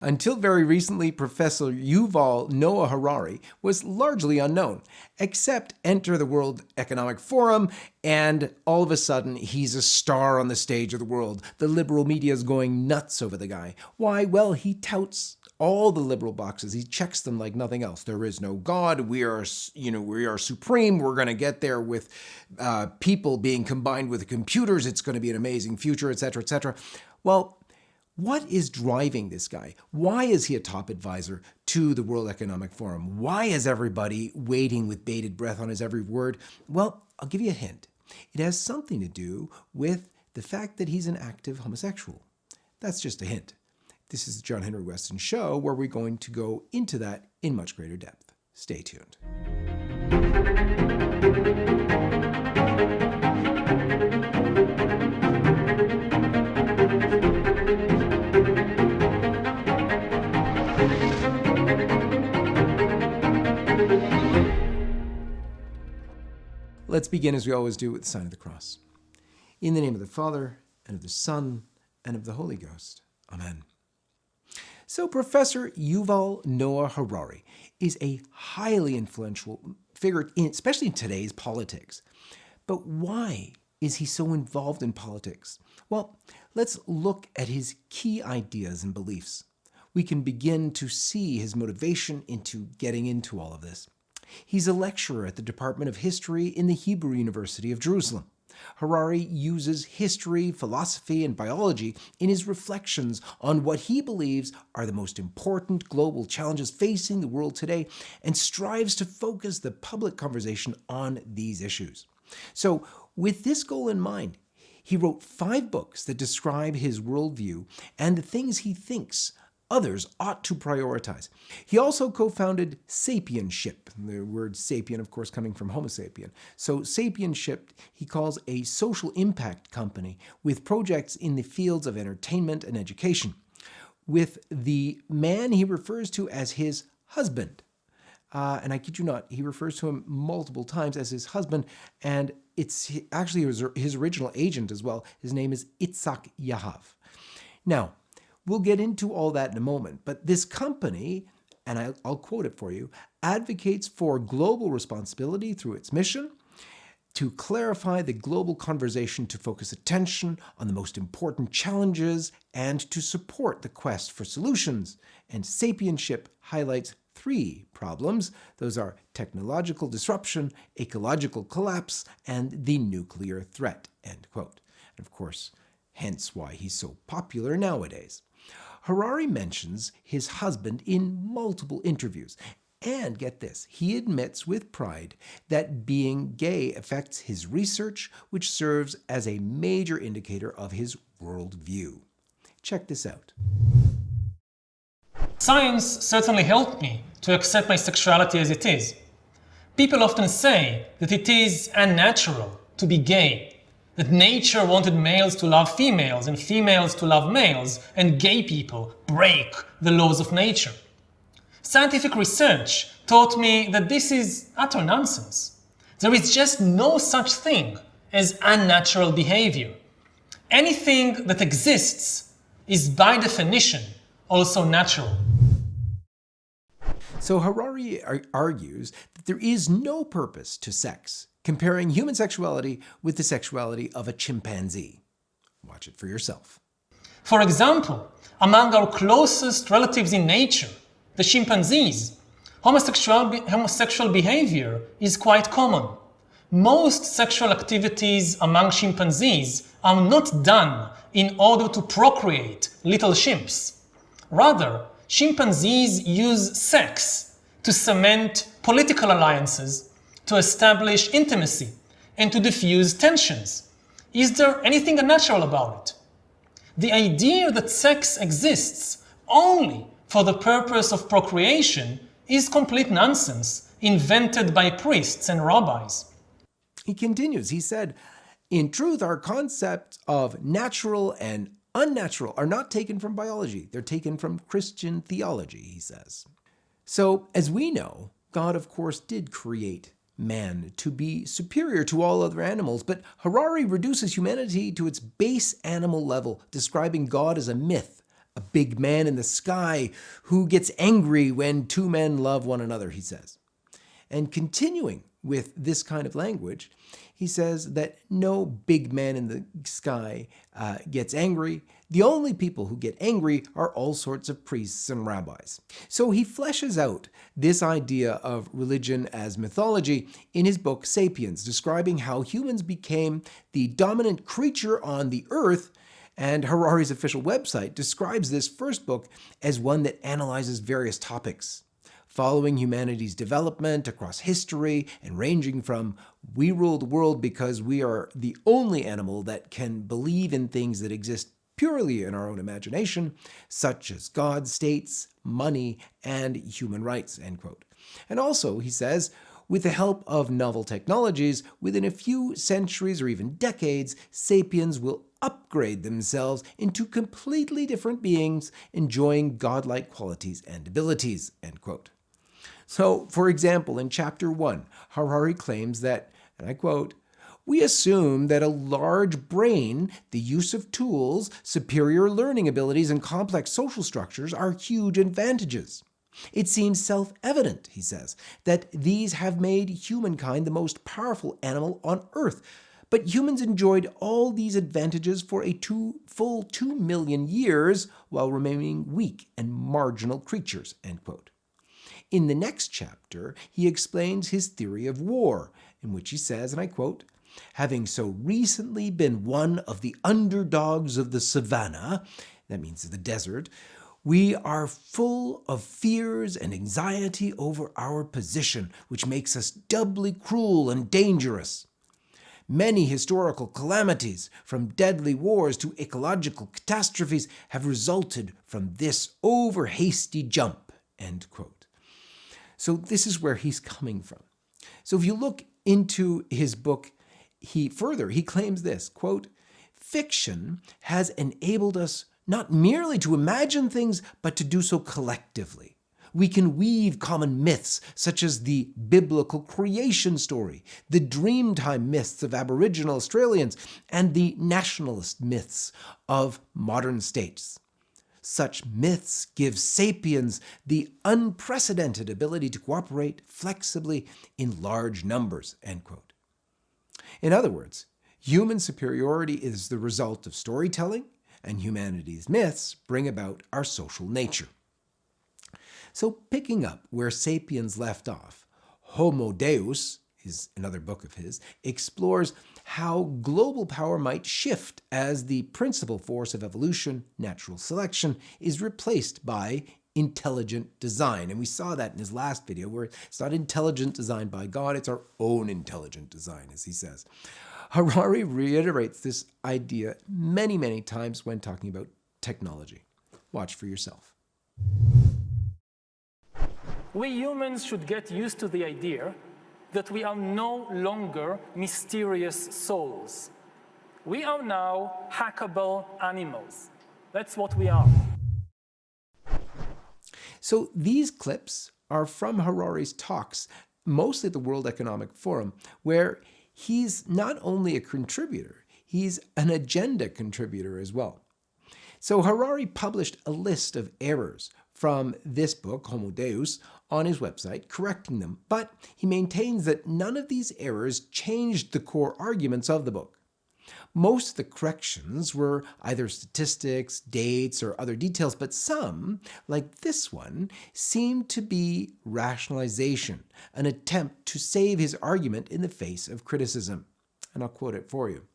Until very recently, Professor Yuval Noah Harari was largely unknown, except enter the World Economic Forum, and all of a sudden, he's a star on the stage of the world. The liberal media is going nuts over the guy. Why? Well, he touts all the liberal boxes. He checks them like nothing else. There is no God. We are supreme. We're going to get there with people being combined with computers. It's going to be an amazing future, etc., etc. Well, what is driving this guy? Why is he a top advisor to the World Economic Forum? Why is everybody waiting with bated breath on his every word? Well, I'll give you a hint. It has something to do with the fact that he's an active homosexual. That's just a hint. This is the John Henry Weston Show, where we're going to go into that in much greater depth. Stay tuned. Let's begin as we always do with the sign of the cross. In the name of the Father, and of the Son, and of the Holy Ghost. Amen. So Professor Yuval Noah Harari is a highly influential figure, especially in today's politics. But why is he so involved in politics? Well, let's look at his key ideas and beliefs. We can begin to see his motivation into getting into all of this. He's a lecturer at the Department of History in the Hebrew University of Jerusalem. Harari uses history, philosophy, and biology in his reflections on what he believes are the most important global challenges facing the world today, and strives to focus the public conversation on these issues. So, with this goal in mind, he wrote 5 books that describe his worldview and the things he thinks others ought to prioritize. He also co-founded Sapienship, the word sapien, of course, coming from Homo sapien. So Sapienship, he calls a social impact company with projects in the fields of entertainment and education, with the man he refers to as his husband. And I kid you not, he refers to him multiple times as his husband, and it's actually his original agent as well. His name is Itzhak Yahav. Now, we'll get into all that in a moment, but this company, and I'll quote it for you, advocates for global responsibility through its mission to clarify the global conversation, to focus attention on the most important challenges, and to support the quest for solutions. And Sapienship highlights 3 problems. Those are technological disruption, ecological collapse, and the nuclear threat, end quote. And of course, hence why he's so popular nowadays. Harari mentions his husband in multiple interviews. And get this, he admits with pride that being gay affects his research, which serves as a major indicator of his worldview. Check this out. Science certainly helped me to accept my sexuality as it is. People often say that it is unnatural to be gay, that nature wanted males to love females and females to love males, and gay people break the laws of nature. Scientific research taught me that this is utter nonsense. There is just no such thing as unnatural behavior. Anything that exists is by definition also natural. So Harari argues that there is no purpose to sex, comparing human sexuality with the sexuality of a chimpanzee. Watch it for yourself. For example, among our closest relatives in nature, the chimpanzees, homosexual behavior is quite common. Most sexual activities among chimpanzees are not done in order to procreate little chimps. Rather, chimpanzees use sex to cement political alliances, to establish intimacy, and to diffuse tensions. Is there anything unnatural about it? The idea that sex exists only for the purpose of procreation is complete nonsense, invented by priests and rabbis. He continues, he said, "In truth, our concepts of natural and unnatural are not taken from biology. They're taken from Christian theology," he says. So, as we know, God, of course, did create man to be superior to all other animals, but Harari reduces humanity to its base animal level, describing God as a myth, a big man in the sky who gets angry when two men love one another, he says. And continuing with this kind of language, he says that no big man in the sky gets angry. The only people who get angry are all sorts of priests and rabbis. So he fleshes out this idea of religion as mythology in his book Sapiens, describing how humans became the dominant creature on the earth. And Harari's official website describes this first book as one that analyzes various topics, following humanity's development across history and ranging from we rule the world because we are the only animal that can believe in things that exist purely in our own imagination, such as God, states, money, and human rights, end quote. And also, he says, with the help of novel technologies, within a few centuries or even decades, sapiens will upgrade themselves into completely different beings enjoying godlike qualities and abilities, end quote. So, for example, in chapter 1, Harari claims that, and I quote, "We assume that a large brain, the use of tools, superior learning abilities, and complex social structures are huge advantages. It seems self-evident," he says, "that these have made humankind the most powerful animal on Earth. But humans enjoyed all these advantages for a full 2 million years while remaining weak and marginal creatures," end quote. In the next chapter, he explains his theory of war, in which he says, and I quote, "Having so recently been one of the underdogs of the savannah," that means the desert, "we are full of fears and anxiety over our position, which makes us doubly cruel and dangerous. Many historical calamities, from deadly wars to ecological catastrophes, have resulted from this over-hasty jump," end quote. So this is where he's coming from. So if you look into his book, he claims this, quote, "Fiction has enabled us not merely to imagine things, but to do so collectively. We can weave common myths such as the biblical creation story, the Dreamtime myths of Aboriginal Australians, and the nationalist myths of modern states. Such myths give sapiens the unprecedented ability to cooperate flexibly in large numbers," end quote. In other words, human superiority is the result of storytelling, and humanity's myths bring about our social nature. So picking up where Sapiens left off, Homo Deus, is another book of his, explores how global power might shift as the principal force of evolution, natural selection, is replaced by intelligent design. And we saw that in his last video, where it's not intelligent design by God, it's our own intelligent design, as he says. Harari reiterates this idea many, many times when talking about technology. Watch for yourself. We humans should get used to the idea that we are no longer mysterious souls. We are now hackable animals. That's what we are. So these clips are from Harari's talks, mostly at the World Economic Forum, where he's not only a contributor, he's an agenda contributor as well. So Harari published a list of errors from this book, Homo Deus, on his website, correcting them, but he maintains that none of these errors changed the core arguments of the book. Most of the corrections were either statistics, dates, or other details, but some, like this one, seemed to be rationalization, an attempt to save his argument in the face of criticism. And I'll quote it for you.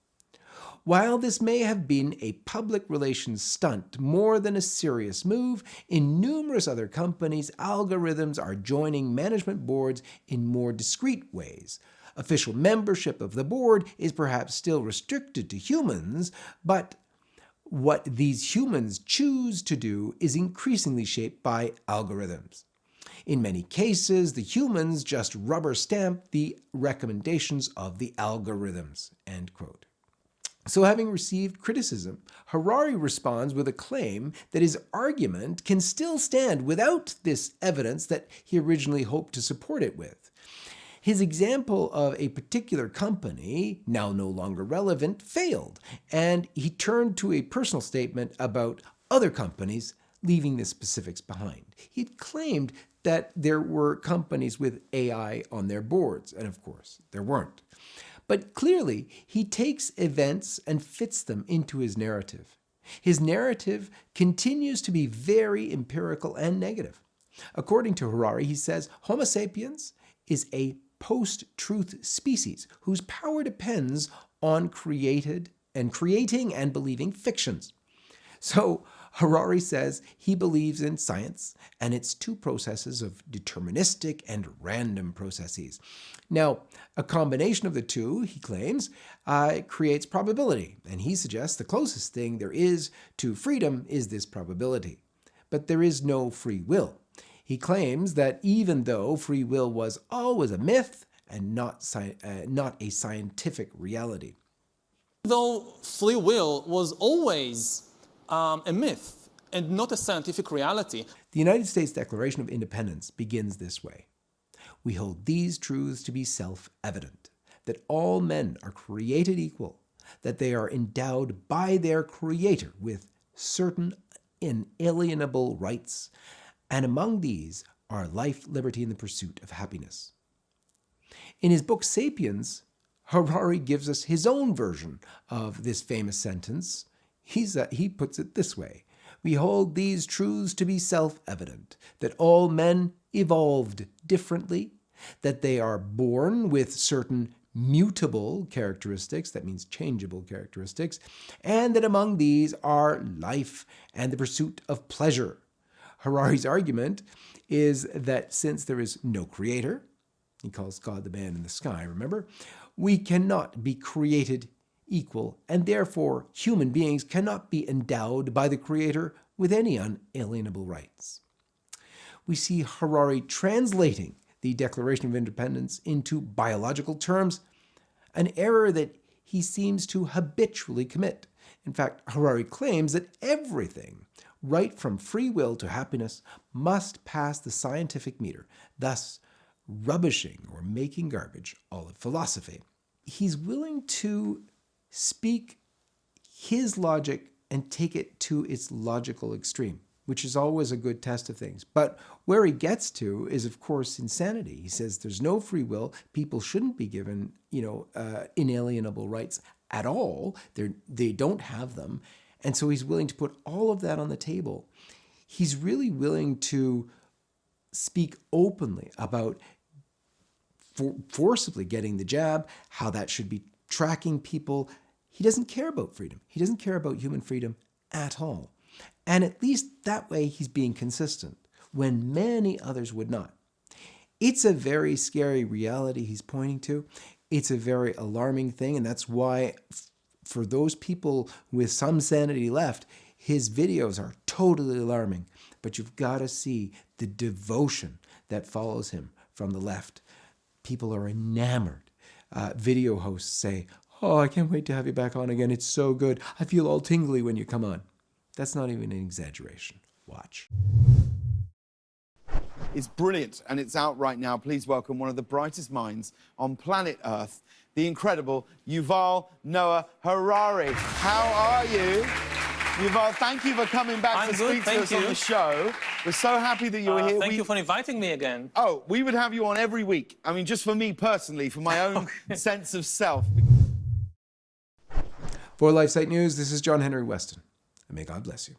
"While this may have been a public relations stunt more than a serious move, in numerous other companies, algorithms are joining management boards in more discreet ways. Official membership of the board is perhaps still restricted to humans, but what these humans choose to do is increasingly shaped by algorithms. In many cases, the humans just rubber stamp the recommendations of the algorithms," end quote. So having received criticism, Harari responds with a claim that his argument can still stand without this evidence that he originally hoped to support it with. His example of a particular company, now no longer relevant, failed, and he turned to a personal statement about other companies, leaving the specifics behind. He'd claimed that there were companies with AI on their boards, and of course, there weren't. But clearly, he takes events and fits them into his narrative. His narrative continues to be very empirical and negative. According to Harari, he says Homo sapiens is a post-truth species whose power depends on creating and believing fictions. So Harari says he believes in science and its two processes of deterministic and random processes. Now, a combination of the two, he claims, creates probability, and he suggests the closest thing there is to freedom is this probability. But there is no free will. He claims that even though free will was always a myth and not a scientific reality. Though free will was always a myth and not a scientific reality. The United States Declaration of Independence begins this way. We hold these truths to be self-evident, that all men are created equal, that they are endowed by their Creator with certain inalienable rights, and among these are life, liberty, and the pursuit of happiness. In his book Sapiens, Harari gives us his own version of this famous sentence. He puts it this way: we hold these truths to be self-evident, that all men evolved differently, that they are born with certain mutable characteristics, that means changeable characteristics, and that among these are life and the pursuit of pleasure. Harari's argument is that since there is no creator, he calls God the man in the sky, remember, we cannot be created equal, and therefore human beings cannot be endowed by the Creator with any unalienable rights. We see Harari translating the Declaration of Independence into biological terms, an error that he seems to habitually commit. In fact, Harari claims that everything, right from free will to happiness, must pass the scientific meter, thus rubbishing or making garbage all of philosophy. He's willing to speak his logic and take it to its logical extreme, which is always a good test of things. But where he gets to is, of course, insanity. He says there's no free will. People shouldn't be given, inalienable rights at all. They don't have them. And so he's willing to put all of that on the table. He's really willing to speak openly about forcibly getting the jab, how that should be tracking people. He doesn't care about freedom. He doesn't care about human freedom at all. And at least that way he's being consistent, when many others would not. It's a very scary reality he's pointing to. It's a very alarming thing, and that's why for those people with some sanity left, his videos are totally alarming. But you've got to see the devotion that follows him from the left. People are enamored. Video hosts say, "Oh, I can't wait to have you back on again. It's so good. I feel all tingly when you come on." That's not even an exaggeration. Watch. It's brilliant, and it's out right now. Please welcome one of the brightest minds on planet Earth, the incredible Yuval Noah Harari. How are you? Yuval, thank you for coming back to speak to us on the show. We're so happy that you're here. Thank you for inviting me again. Oh, we would have you on every week. I mean, just for me personally, for my own sense of self. For LifeSite News, this is John Henry Weston, and may God bless you.